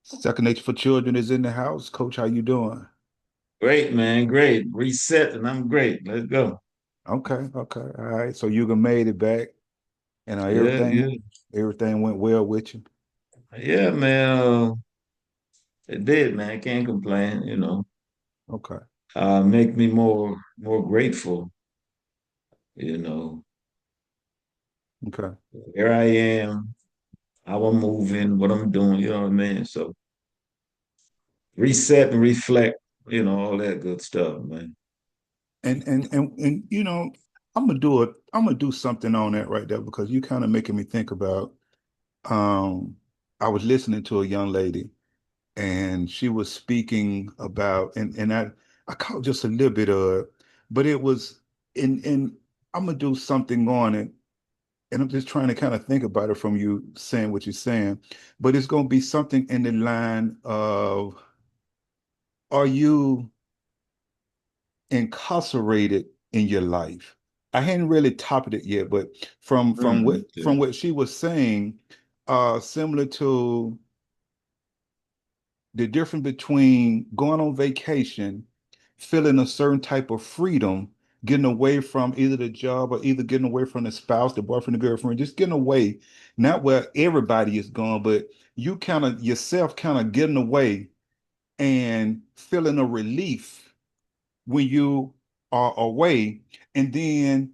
Second Nature for Children is in the house. Coach, how you doing? Great, man. Great. Reset and I'm great. Let's go. Okay, okay, all right. So you made it back, and Yeah, yeah. everything went well with you. Yeah, man. It did, man. Can't complain, Okay, Make me more grateful, you know. okay, Here I am, how I'm moving, what I'm doing, you know what I mean? So reset and reflect, all that good stuff, man. and I'm gonna do something on that right there because you kind of making me think about. Um, I was listening to a young lady, and she was speaking about, and I caught just a little bit of it, but it was in. I'm gonna do something on it. And I'm just trying to kind of think about it from you saying what you're saying, but it's going to be something in the line of, are you incarcerated in your life? I hadn't really topped it yet, but from Okay. what she was saying, similar to the difference between going on vacation, feeling a certain type of freedom, getting away from either the job or either getting away from the spouse, the boyfriend, the girlfriend, just getting away, not where everybody is gone, but you kind of yourself kind of getting away and feeling a relief when you are away. And then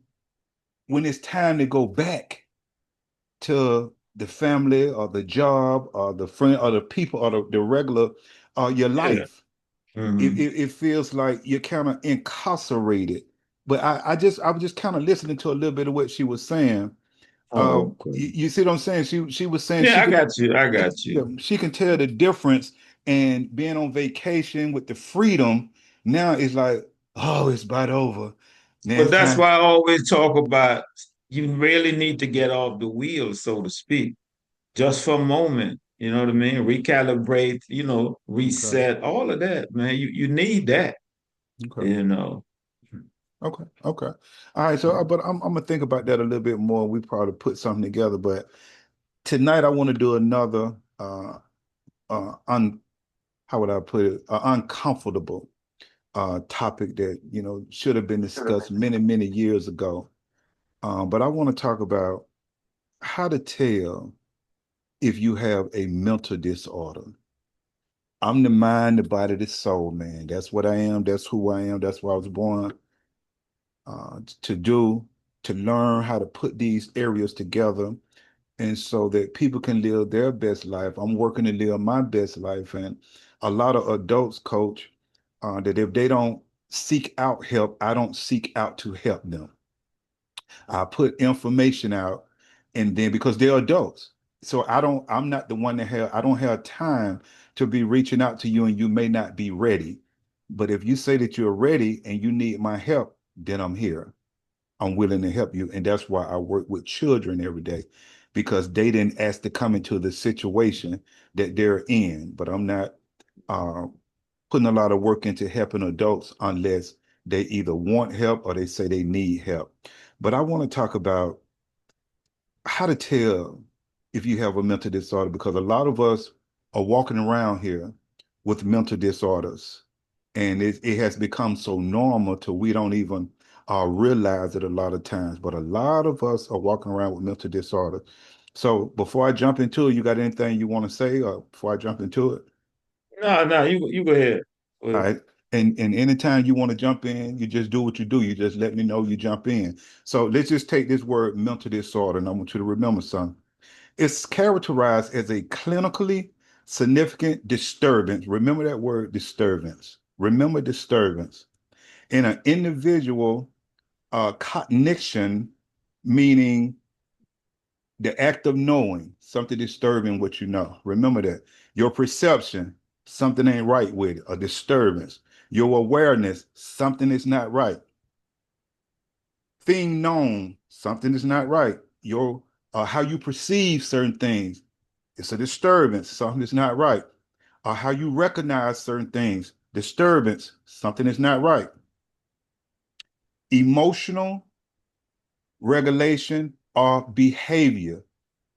when it's time to go back to the family or the job or the friend or the people or the regular your Yeah. life, Hmm. it feels like you're kind of incarcerated. But I was just kind of listening to a little bit of what she was saying. Oh, okay. You see what I'm saying? She was saying Yeah, she I could, got you. I got yeah, you. she can tell the difference, and being on vacation with the freedom now is like, oh, it's about over. Now But it's that's time. why I always talk about you really need to get off the wheel, so to speak, just for a moment. You know what I mean? Recalibrate, Okay, reset, all of that, man. You need that, okay, you know. okay. All right. So, but I'm gonna think about that a little bit more. We probably put something together, but tonight I want to do another un how would I put it, uncomfortable topic that should have been discussed many years ago. But I want to talk about how to tell if you have a mental disorder. I'm the mind, the body, the soul, man. That's what I am. That's who I am. That's what I was born to do, to learn how to put these areas together, and so that people can live their best life. I'm working to live my best life, and a lot of adults, coach, that if they don't seek out help, I don't seek out to help them. I put information out, and then because they're adults, so I'm not the one that I don't have time to be reaching out to you, and you may not be ready. But if you say that you're ready and you need my help, then I'm here. I'm willing to help you. And that's why I work with children every day, because they didn't ask to come into the situation that they're in. But I'm not uh, putting a lot of work into helping adults unless they either want help or they say they need help. But I want to talk about how to tell if you have a mental disorder, because a lot of us are walking around here with mental disorders, and it has become so normal to we don't even realize it a lot of times. But a lot of us are walking around with mental disorders. So before I jump into it, you got anything you want to say before I jump into it? No, no, you go ahead. Go All ahead. right. And anytime you want to jump in, you just do what you do. You just let me know you jump in. So let's just take this word mental disorder, and I want you to remember something. It's characterized as a clinically significant disturbance. Remember that word disturbance. Remember disturbance in an individual cognition, meaning the act of knowing something disturbing what you know. Remember that. Your perception, something ain't right with it, a disturbance. Your awareness, something is not right. Thing known, something is not right. Your how you perceive certain things, it's a disturbance, something is not right. Or how you recognize certain things, disturbance, something is not right. Emotional regulation or behavior,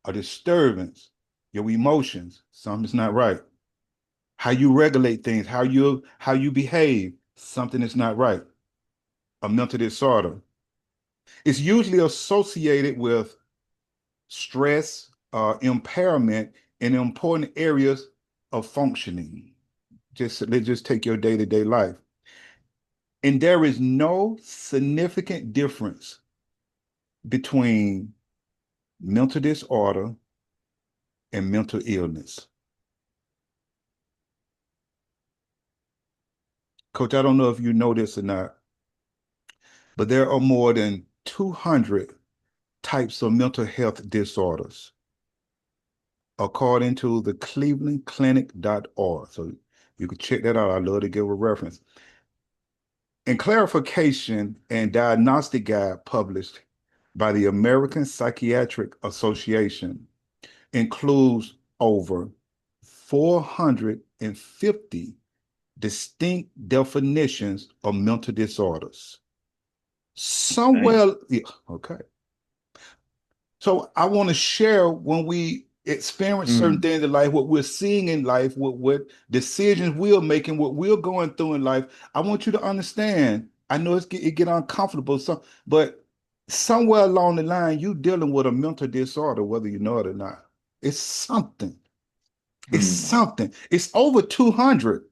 a disturbance, your emotions, something's not right. how you regulate things, how you behave, something is not right. A mental disorder. It's usually associated with stress, impairment in important areas of functioning. Let's just take your day-to-day life. And there is no significant difference between mental disorder and mental illness. Coach, I don't know if you know this or not, but there are more than 200 types of mental health disorders, according to the clevelandclinic.org. So you can check that out. I love to give a reference. And clarification and diagnostic guide published by the American Psychiatric Association includes over 450 distinct definitions of mental disorders. Nice. Somewhere, yeah, okay. So I want to share when we experience certain Mm. things in life, what we're seeing in life, what decisions we're making, what we're going through in life. I want you to understand. I know it get uncomfortable, but somewhere along the line, you dealing with a mental disorder, whether you know it or not. It's something. It's Mm. something. It's over 200. So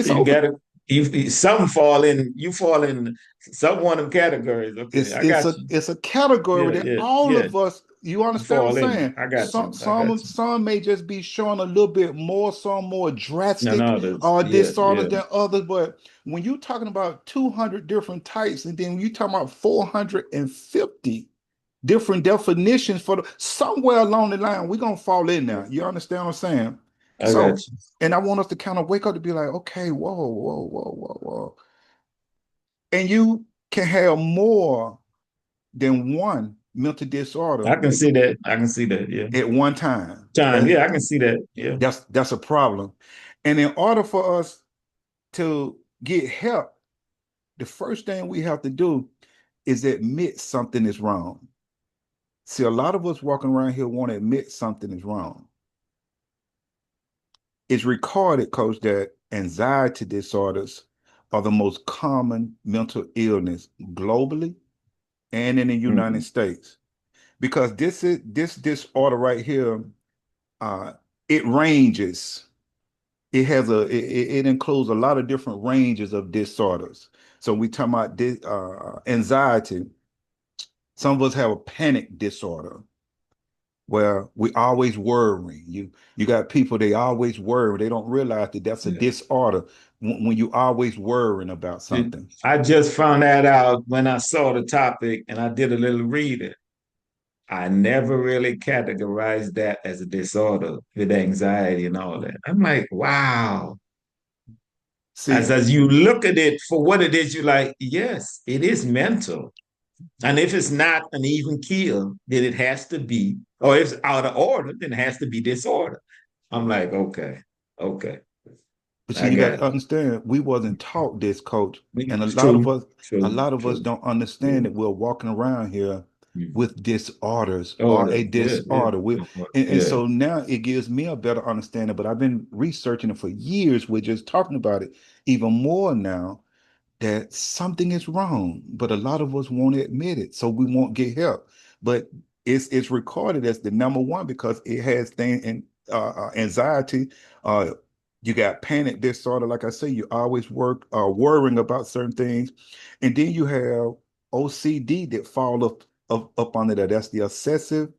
It's you over. got to, some fall in, you fall in some one of them categories. Okay, It's I it's got a you. it's a category Yeah, that yeah, all yeah. of us, you You understand what I'm fall in it. saying? I got Some you. I got some you. some may just be showing a little bit more, some more And drastic others. Yeah, disorders yeah. than others. But when you're talking about 200 different types, and then when you're talking about 450 different definitions for somewhere along the line, we're gonna fall in there. You understand what I'm saying? I got So, you. and I want us to kind of wake up to be like, okay, whoa, whoa, whoa, whoa, whoa. And you can have more than one mental disorder I can see that. I can see that. Yeah. at one time. Time. Yeah, I can see that. Yeah. That's a problem. And in order for us to get help, the first thing we have to do is admit something is wrong. See, a lot of us walking around here want to admit something is wrong. It's recorded, coach, that anxiety disorders are the most common mental illness globally and in the United Mhm. States. Because this disorder right here, uh, it ranges. It includes a lot of different ranges of disorders. So we talk about anxiety. Some of us have a panic disorder where we always worry. You got people, they always worry. They don't realize that that's a Yeah. disorder when you always worrying about something. I just found that out when I saw the topic and I did a little reading. I never really categorized that as a disorder with anxiety and all that. I'm like, wow. As See, as you look at it for what it is, you're like, yes, it is mental. And if it's not an even keel, then it has to be, or if it's out of order, then it has to be disorder. I'm like, okay, okay, but see, I you got got to it. understand, we wasn't taught this, coach. And It's true, a true, lot of us true. don't understand Yeah. that we're walking around here Mm. with disorders or Order, a yeah, yeah, disorder. And yeah. so now it gives me a better understanding, but I've been researching it for years. We're just talking about it even more now that something is wrong, but a lot of us won't admit it, so we won't get help. But it's recorded as the number one because it has things in anxiety. Uh, you got panic disorder, like I say, you always worrying about certain things, and then you have OCD that fall up under that. That's the obsessive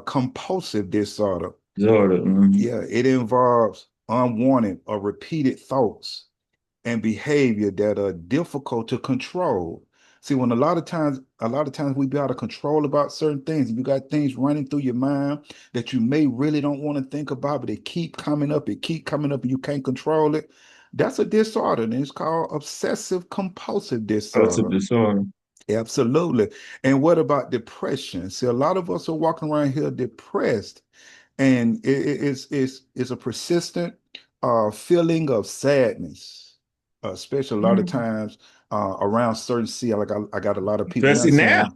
compulsive disorder. Disorder. Mhm. Yeah, it involves unwanted or repeated thoughts and behavior that are difficult to control. See, when a lot of times we be out of control about certain things, and you got things running through your mind that you may really don't want to think about, but they keep coming up, and you can't control it. That's a disorder, and it's called obsessive compulsive Lots of disorder. disorder. Absolutely. And what about depression? See, a lot of us are walking around here depressed, and it's a persistent feeling of sadness, especially a lot of Mm. times around certain sea. Like I got a lot of people now Especially now.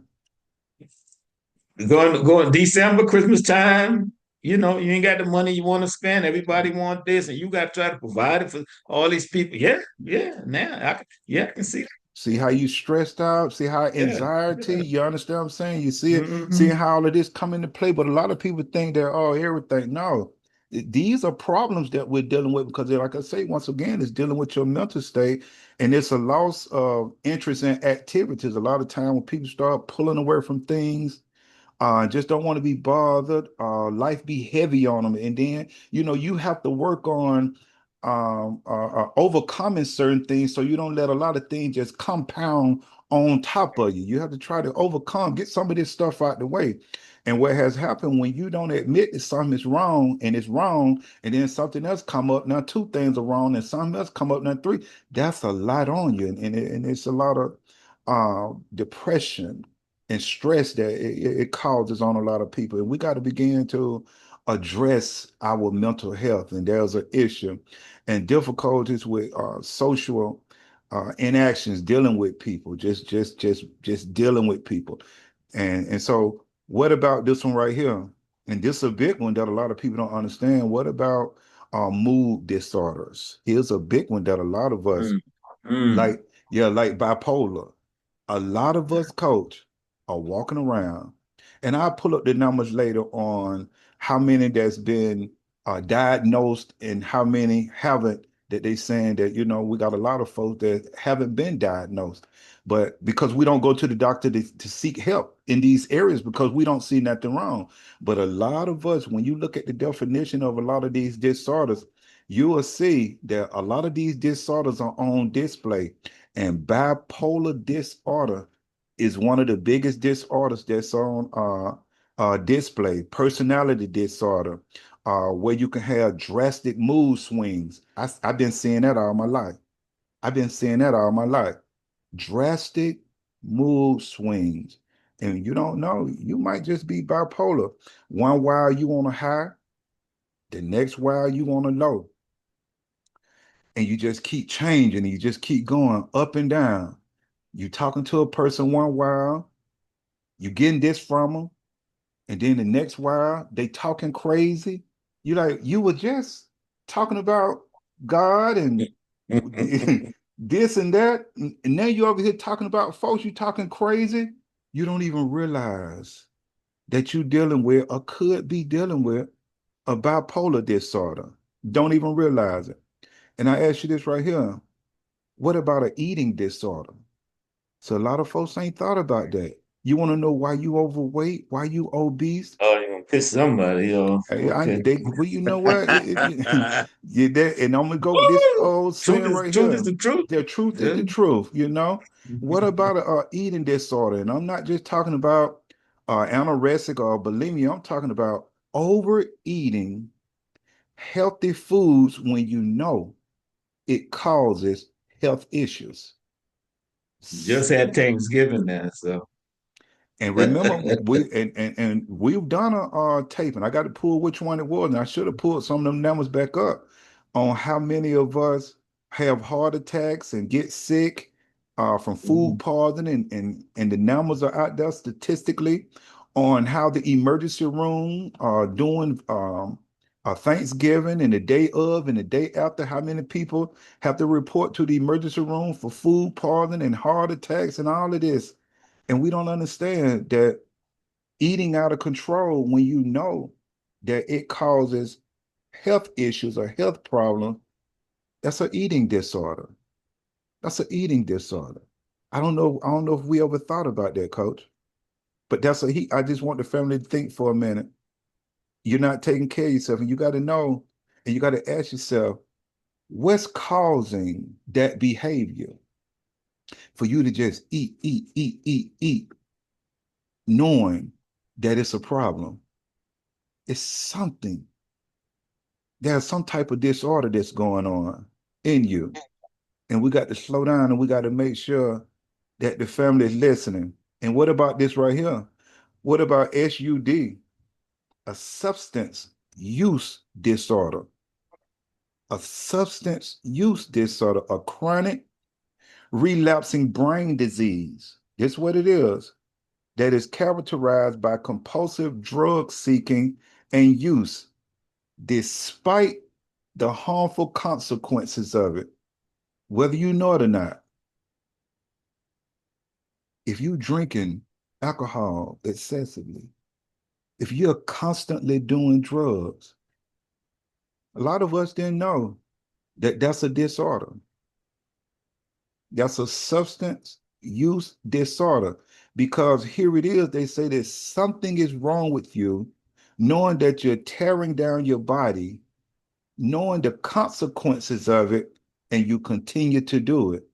saying, Going December, Christmas time. you ain't got the money you want to spend. Everybody want this, and you got to try to provide it for all these people. Yeah, yeah. Now, I can see that. See how you stressed out? See how Yeah, anxiety, yeah. you understand what I'm saying? You see it, seeing Hmm. how all of this come into play. But a lot of people think they're oh everything. No, these are problems that we're dealing with because like I say, once again, it's dealing with your mental state and it's a loss of interest in activities. A lot of time when people start pulling away from things, just don't want to be bothered. Life be heavy on them, and then you have to work on overcoming certain things so you don't let a lot of things just compound on top of you. You have to try to overcome, get some of this stuff out the way. And what has happened when you don't admit that something is wrong and it's wrong, and then something else come up, now two things are wrong, and something else come up, now three, that's a lot on you, and it's a lot of depression and stress that it causes on a lot of people. And we got to begin to address our mental health. And there's an issue and difficulties with social inactions, dealing with people, just dealing with people. And so, what about this one right here? And this is a big one that a lot of people don't understand. What about mood disorders? Here's a big one that a lot of us Mm, mm. like, yeah, like bipolar. A lot of us, coach, are walking around, and I'll pull up the numbers later on how many that's been diagnosed and how many haven't. That they saying that we got a lot of folks that haven't been diagnosed, but because we don't go to the doctor to seek help in these areas because we don't see nothing wrong. But a lot of us, when you look at the definition of a lot of these disorders, you will see that a lot of these disorders are on display. And bipolar disorder is one of the biggest disorders that's on display. Personality disorder, where you can have drastic mood swings. I've been seeing that all my life. I've been seeing that all my life. Drastic mood swings. And you don't know, you might just be bipolar. One while you on a high, the next while you on a low. And you just keep changing, and you just keep going up and down. You talking to a person one while, you getting this from them, and then the next while they talking crazy. You like you were just talking about God and this and that, and now you over here talking about folks. You talking crazy. You don't even realize that you dealing with or could be dealing with a bipolar disorder. Don't even realize it. And I ask you this right here: what about an eating disorder? So a lot of folks ain't thought about that. You want to know why you overweight, why you obese? Oh, you gonna piss somebody off. Okay. Well, you know what? Yeah, that, and I'm gonna go with this Woo! old saying right Truth is here. the truth. The truth is Yeah. the truth. What about a eating disorder? And I'm not just talking about anorexic or bulimia. I'm talking about overeating healthy foods when you know it causes health issues. Just had Thanksgiving now, so And remember, and we've done a tape, and I got to pull which one it was, and I should have pulled some of them numbers back up on how many of us have heart attacks and get sick from food mhm. poisoning, and the numbers are out there statistically on how the emergency room are doing Thanksgiving and the day of and the day after, how many people have to report to the emergency room for food poisoning and heart attacks and all of this. And we don't understand that eating out of control when you know that it causes health issues or health problems, that's an eating disorder. That's an eating disorder. I don't know if we ever thought about that, coach. But I just want the family to think for a minute. You're not taking care of yourself, and you got to know, and you got to ask yourself, what's causing that behavior for you to just eat, eat, eat, eat, eat, knowing that it's a problem? It's something. There's some type of disorder that's going on in you. And we got to slow down and we got to make sure that the family is listening. And what about this right here? What about SUD, a substance use disorder? A substance use disorder, a chronic relapsing brain disease. That's what it is. That is characterized by compulsive drug seeking and use, despite the harmful consequences of it, whether you know it or not. If you're drinking alcohol excessively, if you're constantly doing drugs, a lot of us didn't know that that's a disorder. That's a substance use disorder. Because here it is, they say that something is wrong with you, knowing that you're tearing down your body, knowing the consequences of it, and you continue to do it.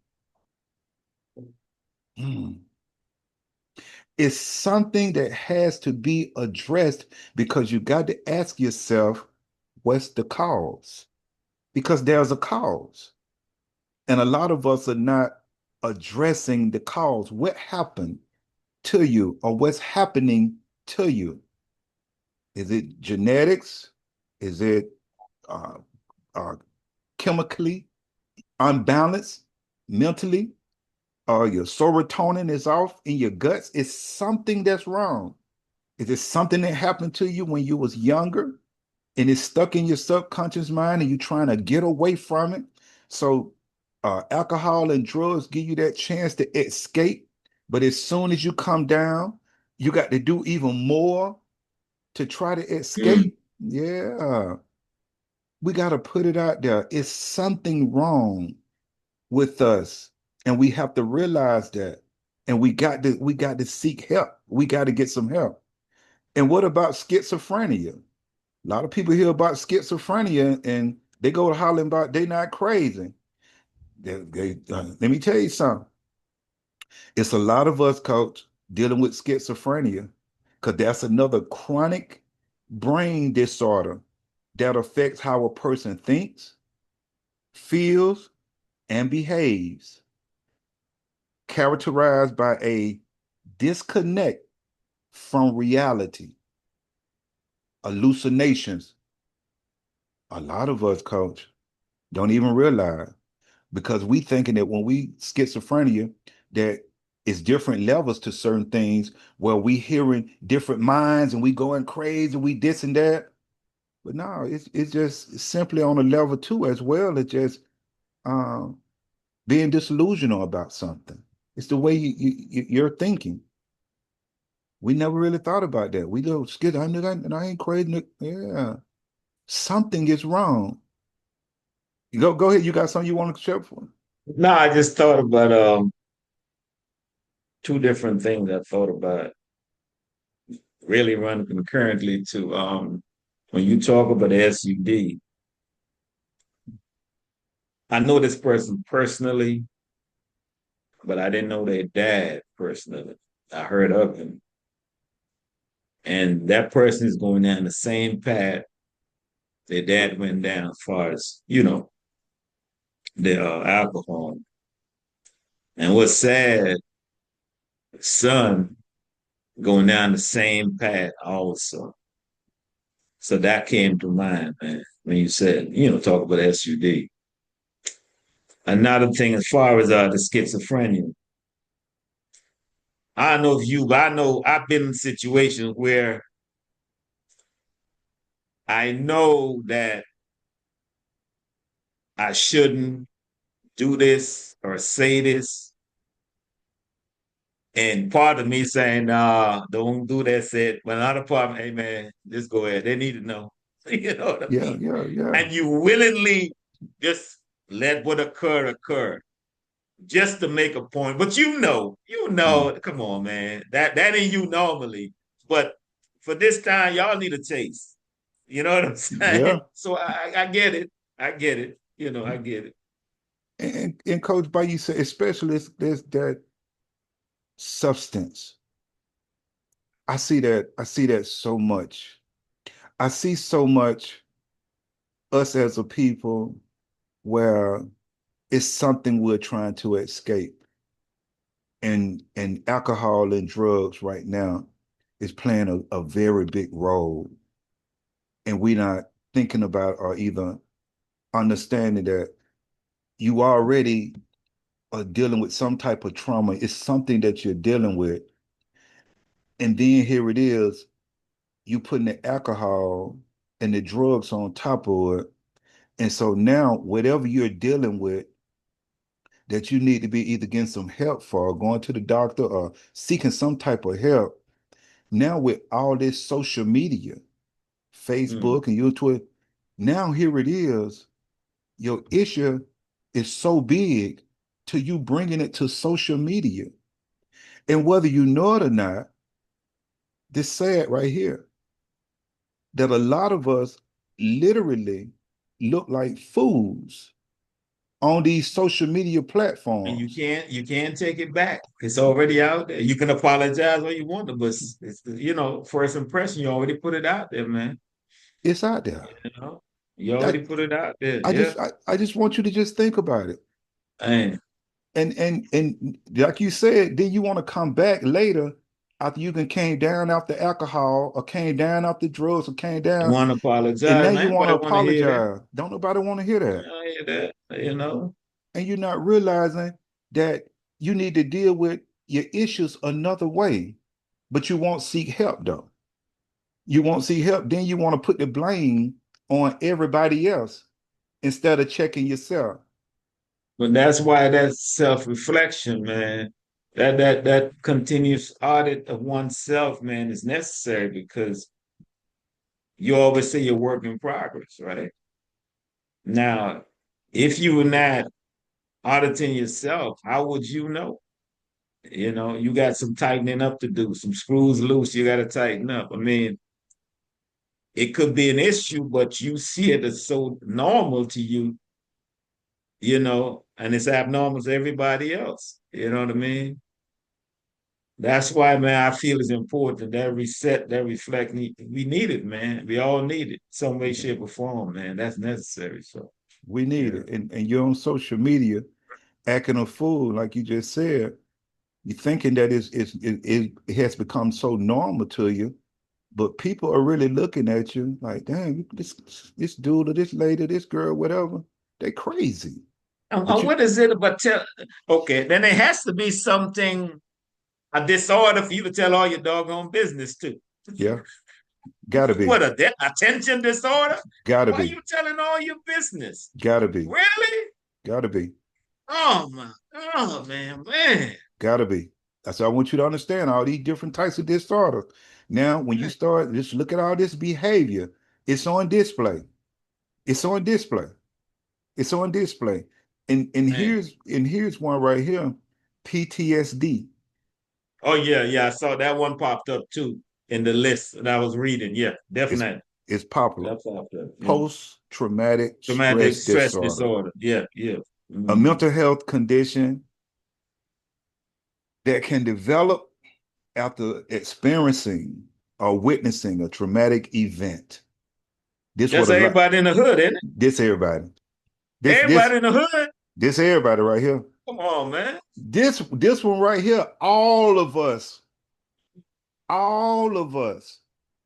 Hmm. It's something that has to be addressed because you got to ask yourself, what's the cause? Because there's a cause. And a lot of us are not addressing the cause. What happened to you or what's happening to you? Is it genetics? Is it uh, uh, chemically unbalanced mentally? Or your serotonin is off in your guts? It's something that's wrong. Is it something that happened to you when you was younger and it's stuck in your subconscious mind and you're trying to get away from it? So alcohol and drugs give you that chance to escape. But as soon as you come down, you got to do even more to try to Mm. escape. Yeah, we got to put it out there. It's something wrong with us, and we have to realize that. And we got to seek help. We got to get some help. And what about schizophrenia? A lot of people hear about schizophrenia and they go hollering about they not crazy. Let me tell you something. It's a lot of us, coach, dealing with schizophrenia because that's another chronic brain disorder that affects how a person thinks, feels, and behaves, characterized by a disconnect from reality, hallucinations. A lot of us, coach, don't even realize because we thinking that when we schizophrenia, that it's different levels to certain things where we hearing different minds and we going crazy, we this and that. But no, it's just simply on a level two as well. It's just um, being disillusional about something. It's the way you're thinking. We never really thought about that. We go skid. I ain't crazy. Yeah, something is wrong. You go ahead. You got something you want to share for? No, I just thought about two different things I thought about really run concurrently to when you talk about SUD. I know this person personally, but I didn't know their dad personally. I heard of him. And that person is going down the same path their dad went down as far as, the alcohol. And what's sad, son going down the same path also. So that came to mind, man, when you said, talk about SUD. Another thing, as far as the schizophrenia, I don't know if you, but I know I've been in situations where I know that I shouldn't do this or say this. And part of me saying, nah, don't do that, said, but another part, hey man, just go ahead. They need to know. You know what I Yeah, mean? yeah, yeah. And you willingly just let what occur just to make a point. But Mm. come on, man. That ain't you normally. But for this time, y'all need a taste. You know what I'm saying? Yeah. So I get it. I get it. I get it. And Coach Bay, you said especially there's that substance. I see that so much. I see so much us as a people where it's something we're trying to escape. And alcohol and drugs right now is playing a very big role. And we're not thinking about or either understanding that you already are dealing with some type of trauma. It's something that you're dealing with. And then here it is. you putting the alcohol and the drugs on top of it. And so now whatever you're dealing with that you need to be either getting some help for or going to the doctor or seeking some type of help, now with all this social media, Mm. Facebook and YouTube, now here it is, your issue is so big to you bringing it to social media. And whether you know it or not, this sad right here, that a lot of us literally look like fools on these social media And platforms. you can't take it back. It's already out there. You can apologize all you want to, but first impression, you already put it out there, man. It's out there. You know, you I, already put it out there. I Yeah. just I just want you to just think about it. And And like you said, then you want to come back later after you can came down off the alcohol or came down off the drugs or came down, want to and now apologize, you man. want to Nobody want to hear that. apologize. Don't nobody want to hear that. I hear that. And you're not realizing that you need to deal with your issues another way, but you won't seek help though. You won't seek help. Then you want to put the blame on everybody else instead of checking yourself. But that's why that self-reflection, man, that continuous audit of oneself, man, is necessary because you always say you're work in progress, right? Now, if you were not auditing yourself, how would you know? You got some tightening up to do, some screws loose, you got to tighten up. I mean, it could be an issue, but you see it as so normal to you, and it's abnormal to everybody else. You know what I mean? That's why, man, I feel it's important that reset, that reflect. We need it, man. We all need it, some way, shape, or form, man. That's necessary. So, We need yeah. it. And you're on social media acting a fool, like you just said. You're thinking that it has become so normal to you, but people are really looking at you like, damn, this dude or this lady, this girl, whatever, they crazy. But you, What is it about? Okay, then it has to be something, a disorder for you to tell all your doggone business to. yeah, gotta be, What, a attention disorder? gotta Why are be, you telling all your business? gotta be, Really? gotta be, Oh my, oh man. gotta be. That's why I want you to understand all these different types of disorders. Now, when you start, just look at all this behavior, it's on display. It's on display. It's on display. And Man. here's one right here, PTSD. Oh yeah. I saw that one popped up too in the list that I was reading. Yeah, It's definitely. it's popular. That popped up. Yeah. Post-traumatic Traumatic stress stress disorder, disorder. Yeah. a Mm-hmm. mental health condition that can develop after experiencing or witnessing a traumatic event. This what That's a lot. everybody in the hood, isn't it? This everybody. This this Everybody in the hood. this everybody right here. Come on, man. This one right here. All of us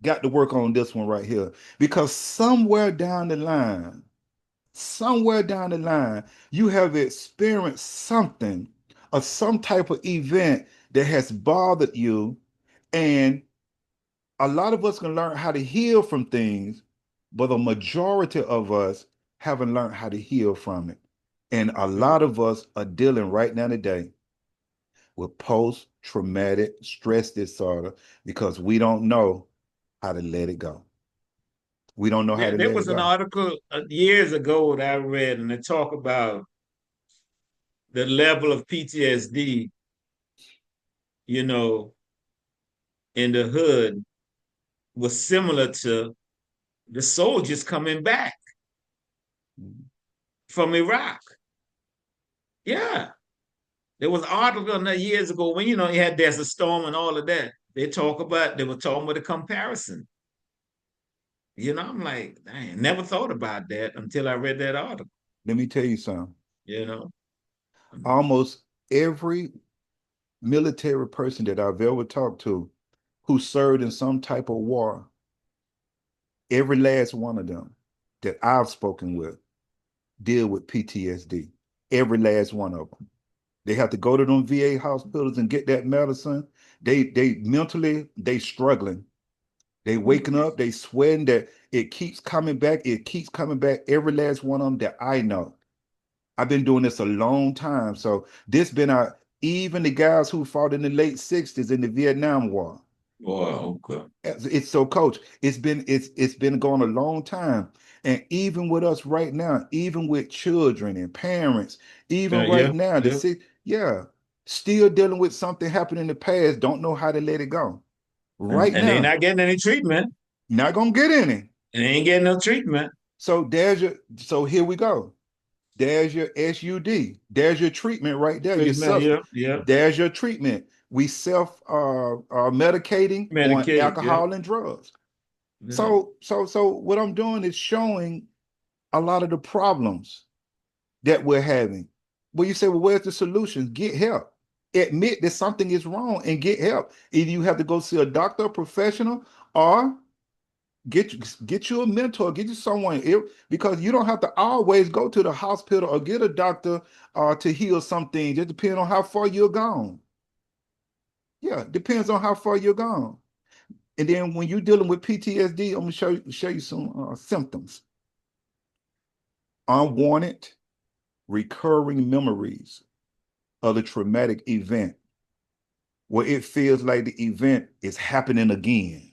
got to work on this one right here because somewhere down the line, you have experienced something or some type of event that has bothered you. And a lot of us can learn how to heal from things, but the majority of us haven't learned how to heal from it. And a lot of us are dealing right now today with post-traumatic stress disorder because we don't know how to let it go. We don't know how to There let it was an go. article years ago that I read, and it talked about the level of PTSD, you know, in the hood was similar to the soldiers coming back from Iraq. Yeah. There was an article on that years ago when, you had Desert Storm and all of that. They were talking about a comparison. I'm like, dang, never thought about that until I read that article, Let me tell you something. you know. Almost every military person that I've ever talked to who served in some type of war, every last one of them that I've spoken with deal with PTSD. Every last one of them. They have to go to them VA hospitals and get that medicine. They mentally they struggling They waking up, they sweating that it keeps coming back. It keeps coming back. Every last one of them that I know. I've been doing this a long time. So this been our even the guys who fought in the late 60s in the Vietnam War. Wow, okay. It's so, coach, it's been going a long time. And even with us right now, even with children and parents, even right Yeah, now, yeah. yeah, still dealing with something happened in the past, don't know how to let it go. Right And they're now, not getting any treatment. not gonna get any. And they ain't getting no treatment. So here we go. There's your SUD. There's your treatment right there. Your Treatment, self. yeah, yeah. There's your treatment. We self medicating on Medicaid, yeah, alcohol and drugs. yeah. So what I'm doing is showing a lot of the problems that we're having. Well, you say, well, where's the solution? Get help. Admit that something is wrong and get help. Either you have to go see a doctor, a professional, or get you a mentor, get you someone, because you don't have to always go to the hospital or get a doctor to heal something. Just depends on how far you're gone. Yeah, depends on how far you're gone. And then when you're dealing with PTSD, I'm gonna show you some symptoms. Unwanted, recurring memories of the traumatic event, where it feels like the event is happening again.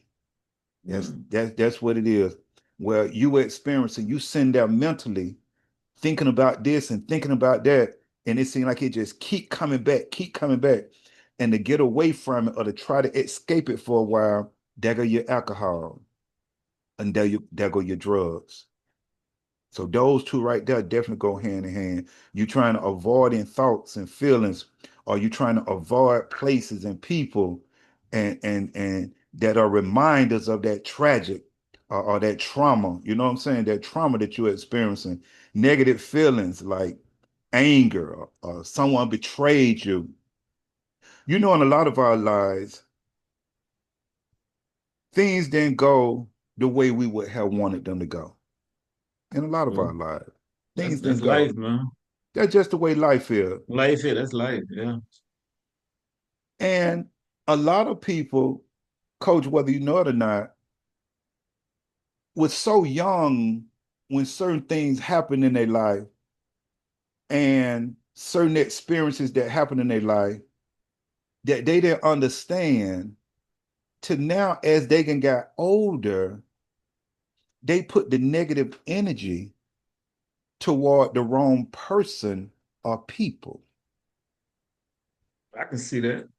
That's what it is. Where you were experiencing, you send there mentally thinking about this and thinking about that, and it seemed like it just keep coming back, keep coming back. And to get away from it or to try to escape it for a while, there go your alcohol and there go your drugs. So those two right there definitely go hand in hand. You trying to avoid in thoughts and feelings, or you trying to avoid places and people and that are reminders of that tragic or that trauma. You know what I'm saying? That trauma that you're experiencing, negative feelings like anger or someone betrayed you. You know, in a lot of our lives, things didn't go the way we would have wanted them to go. In a lot of Yeah. our lives, That's things that's didn't life, go. man. That's just the way life is. Life, yeah, that's life, yeah. And a lot of people, coach, whether you know it or not, was so young when certain things happen in their life and certain experiences that happen in their life that they didn't understand to now as they can get older, they put the negative energy toward the wrong person or people. I can see that.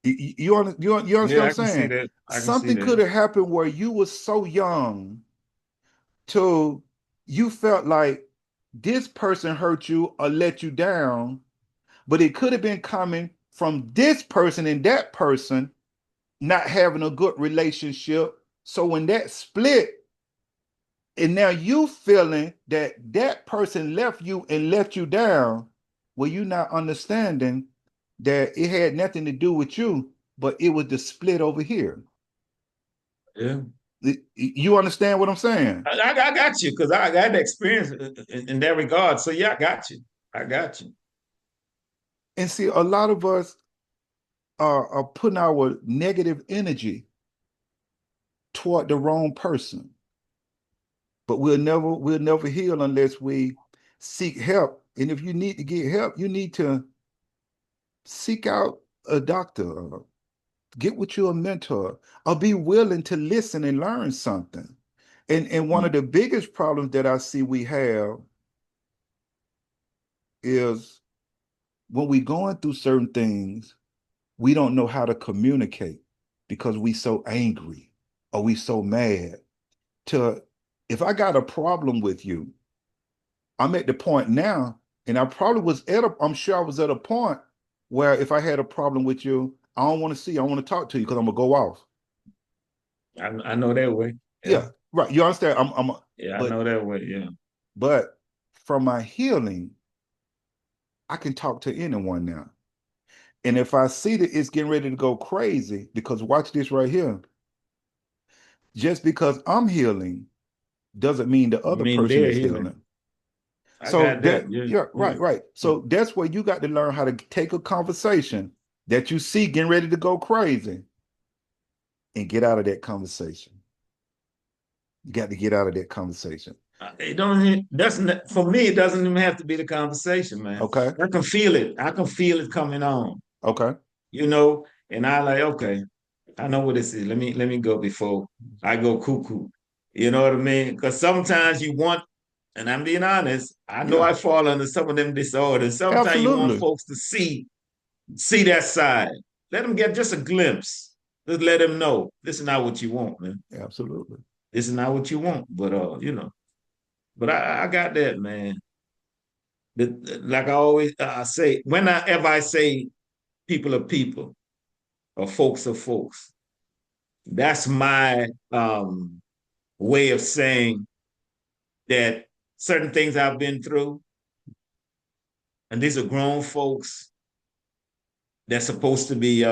You understand Yeah, what I I'm can see saying? that. I can see Something could that. have happened where you were so young to you felt like this person hurt you or let you down, but it could have been coming from this person and that person not having a good relationship. So when that split, and now you feeling that that person left you and let you down, well, you not understanding that it had nothing to do with you, but it was the split over here. Yeah. You understand what I'm saying? I got you because I got the experience in that regard. So yeah, I got you. I got you. And see, a lot of us are putting our negative energy toward the wrong person. But we'll never heal unless we seek help. And if you need to get help, you need to seek out a doctor, or get with you a mentor, or be willing to listen and learn something. And one of the biggest problems that I see we have is when we going through certain things, we don't know how to communicate because we so angry or we so mad. To if I got a problem with you, I'm at the point now, and I probably was I'm sure I was at a point where if I had a problem with you, I don't want to see you, I want to talk to you because I'm gonna go off. I know that way. Yeah. Yeah, right. You understand? Yeah, I But know that way. Yeah. but from my healing, I can talk to anyone now. And if I see that it's getting ready to go crazy, because watch this right here, just because I'm healing doesn't mean the I other mean, person they're is healing. healing. I So got that. that, Yeah. yeah, Yeah. right, right. So that's where you got to learn how to take a conversation that you see getting ready to go crazy and get out of that conversation. You got to get out of that conversation. It don't doesn't for me. It doesn't even have to be the conversation, man. Okay. I can feel it. I can feel it coming on. Okay. You know, and I like okay. I know what this is. Let me go before I go cuckoo. You know what I mean? Because sometimes you want, and I'm being honest. I know Yeah. I fall under some of them disorders. Sometimes you want Absolutely. folks to see that side. Let them get just a glimpse. Just let them know this is not what you want, man. Absolutely. This is not what you want. But but I got that, man. Like I always say, whenever I say people are people or folks are folks, that's my way of saying that certain things I've been through, and these are grown folks that's supposed to be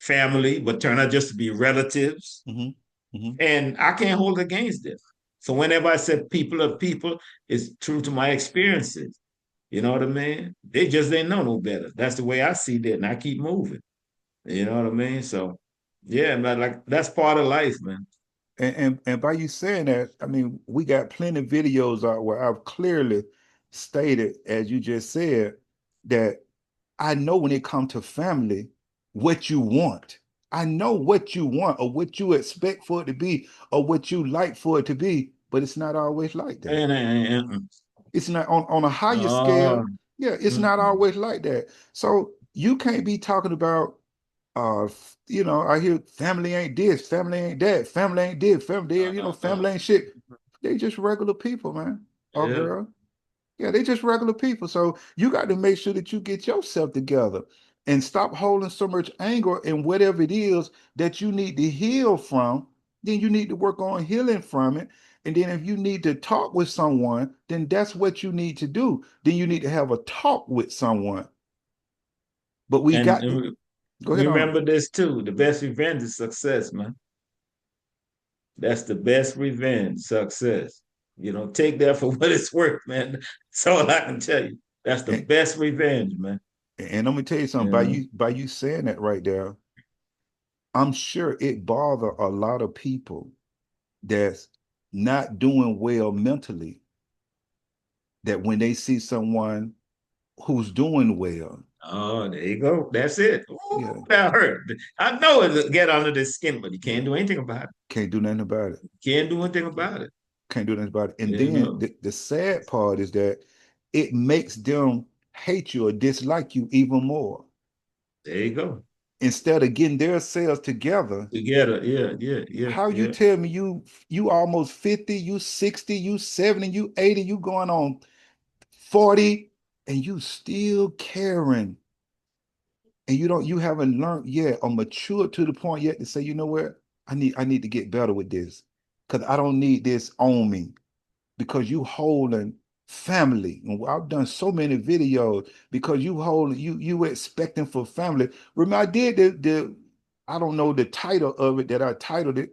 family, but turn out just to be relatives. Mm-hmm. Mm-hmm. And I can't hold against them. So whenever I said people are people, it's true to my experiences. You know what I mean? They just didn't know no better. That's the way I see that, and I keep moving. You know what I mean? So yeah, man, like that's part of life, man. And by you saying that, I mean, we got plenty of videos out where I've clearly stated, as you just said, that I know when it comes to family, what you want. I know what you want or what you expect for it to be or what you like for it to be, but it's not always like that. And It's not on a higher oh, scale. Yeah, it's not mm-mm. always like that. So you can't be talking about I hear family ain't this, family ain't that, family ain't this, family there, family ain't shit. They just regular people, man. Or Yeah. girl. Yeah, they just regular people. So you got to make sure that you get yourself together and stop holding so much anger and whatever it is that you need to heal from, then you need to work on healing from it. And then if you need to talk with someone, then that's what you need to do. Then you need to have a talk with someone. But we And, got to and go ahead on. remember this too. The best revenge is success, man. That's the best revenge, success. Take that for what it's worth, man. That's all I can tell you. That's the And, best revenge, man. and I'm gonna tell you something, You by know, you saying that right there, I'm sure it bother a lot of people that's not doing well mentally, that when they see someone who's doing well, oh, there you go. That's it. Ooh, yeah, that hurt. I know it get under the skin, but you yeah, can't do anything about it. can't do nothing about it. Can't do anything about it. Can't do nothing about it. And You then know, the sad part is that it makes them hate you or dislike you even more. there you go. Instead of getting their selves together, Together. Yeah, yeah, yeah, how you yeah. tell me you almost 50, you 60, you 70, you 80, you going on 40, and you still caring, and you haven't learned yet or matured to the point yet to say, you know what, I need to get better with this because I don't need this on me, because you holding family. And I've done so many videos because you expecting for family. Remember, I did the I don't know the title of it that I titled it.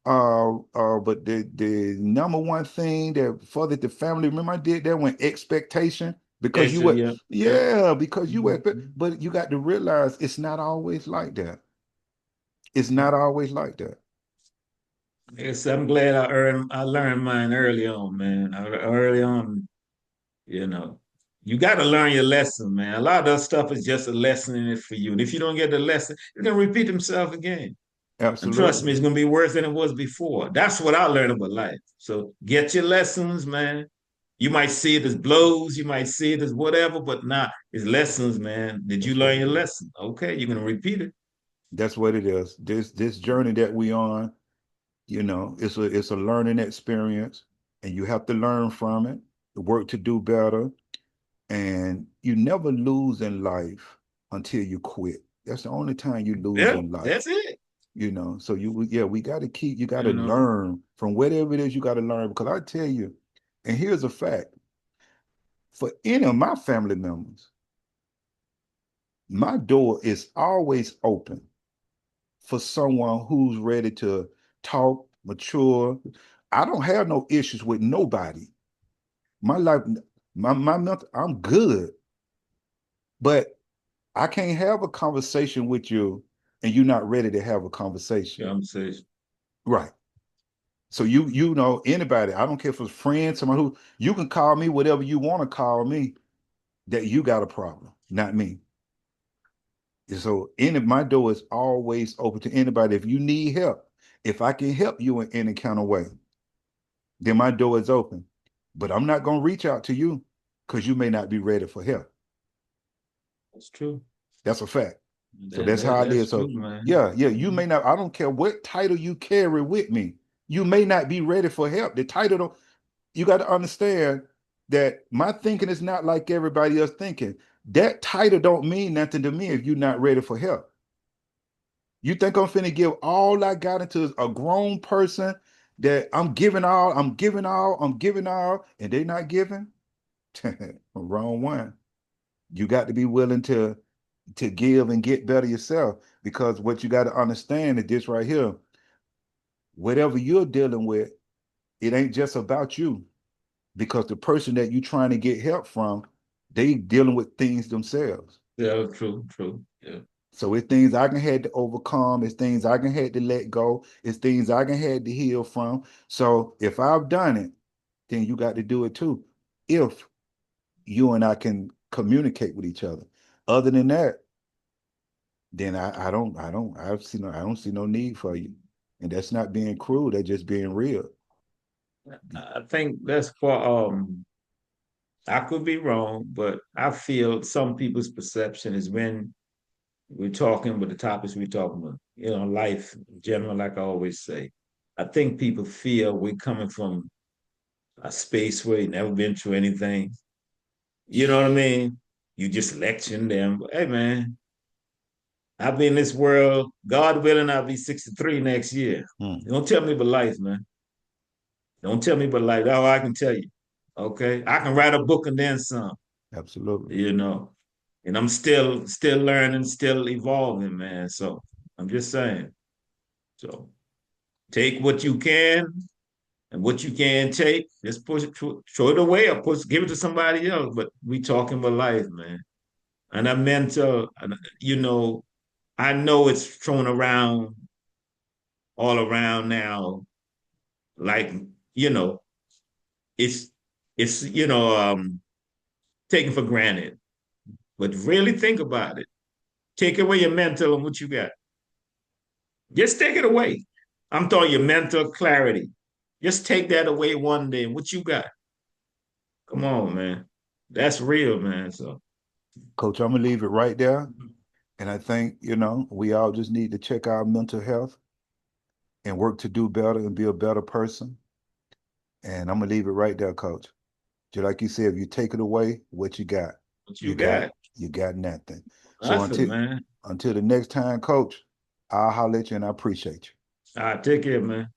But the number one thing that furthered the family, remember I did that one, expectation, because you Extra, were, yeah, yeah. yeah, because you were, Mhm. but you got to realize it's not always like that. It's not always like that. Yes, I'm glad I learned mine early on, man. Early on, you know. You got to learn your lesson, man. A lot of that stuff is just a lesson in it for you. And if you don't get the lesson, it's gonna repeat himself again. And trust me, Absolutely. it's gonna be worse than it was before. That's what I learned about life. So get your lessons, man. You might see it as blows, you might see it as whatever, but nah, it's lessons, man. Did you That's what learn it your is. lesson? Okay, you're gonna repeat it. That's what it is. This journey that we on, it's a learning experience, and you have to learn from it, work to do better, and you never lose in life until you quit. That's the only time you lose Yeah, in life. that's it. So yeah, you got to You know, learn from whatever it is you got to learn, because I tell you, and here's a fact, for any of my family members, my door is always open for someone who's ready to talk, mature. I don't have no issues with nobody. My life, my mental, I'm good, but I can't have a conversation with you and you're not ready to have a conversation. Conversation. Right. So you know anybody, I don't care if it's friends, somebody who you can call me whatever you want to call me, that you got a problem, not me. And so my door is always open to anybody. If you need help, if I can help you in any kind of way, then my door is open. But I'm not gonna reach out to you because you may not be ready for help. That's true. That's a fact. So That, that's how it that's is. So true, man. yeah, you may not, I don't care what title you carry with me. You may not be ready for help. The title don't, you got to understand that my thinking is not like everybody else thinking. That title don't mean nothing to me if you're not ready for help. You think I'm finna give all I got into a grown person that I'm giving all, I'm giving all, I'm giving all, and they not giving? Wrong one. You got to be willing to give and get better yourself, because what you got to understand is this right here. Whatever you're dealing with, it ain't just about you, because the person that you're trying to get help from, they dealing with things themselves. Yeah, true, true. Yeah. So it's things I can had to overcome, it's things I can had to let go, it's things I can had to heal from. So if I've done it, then you got to do it too. If you and I can communicate with each other. Other than that, then I don't see no need for you. And that's not being cruel, that's just being real. I think that's for I could be wrong, but I feel some people's perception is when we're talking with the topics we're talking about, life in general, like I always say. I think people feel we're coming from a space where you never been through anything. You know what I mean? You just lecturing them. Hey man, I'll be in this world, God willing, I'll be 63 next year. Hmm. Don't tell me about life, man. Don't tell me about life. That's all I can tell you. Okay. I can write a book and then some, Absolutely. you know. And I'm still learning, still evolving, man. So I'm just saying. So take what you can and what you can take, just push it, throw it away or give it to somebody else. But we talking about life, man. And I meant you know, I know it's thrown around all around now, like, you know, it's it's taken for granted. But really think about it. Take away your mental and what you got. Just take it away. I'm talking your mental clarity. Just take that away one day. And what you got? Come on, man. That's real, man. So Coach, I'm gonna leave it right there. And I think, we all just need to check our mental health and work to do better and be a better person. And I'm gonna leave it right there, Coach. Just like you said, if you take it away, what you got? what you You got got? you got nothing. So Nothing, man. until the next time, Coach, I'll holler at you and I appreciate you. All right, take care, man.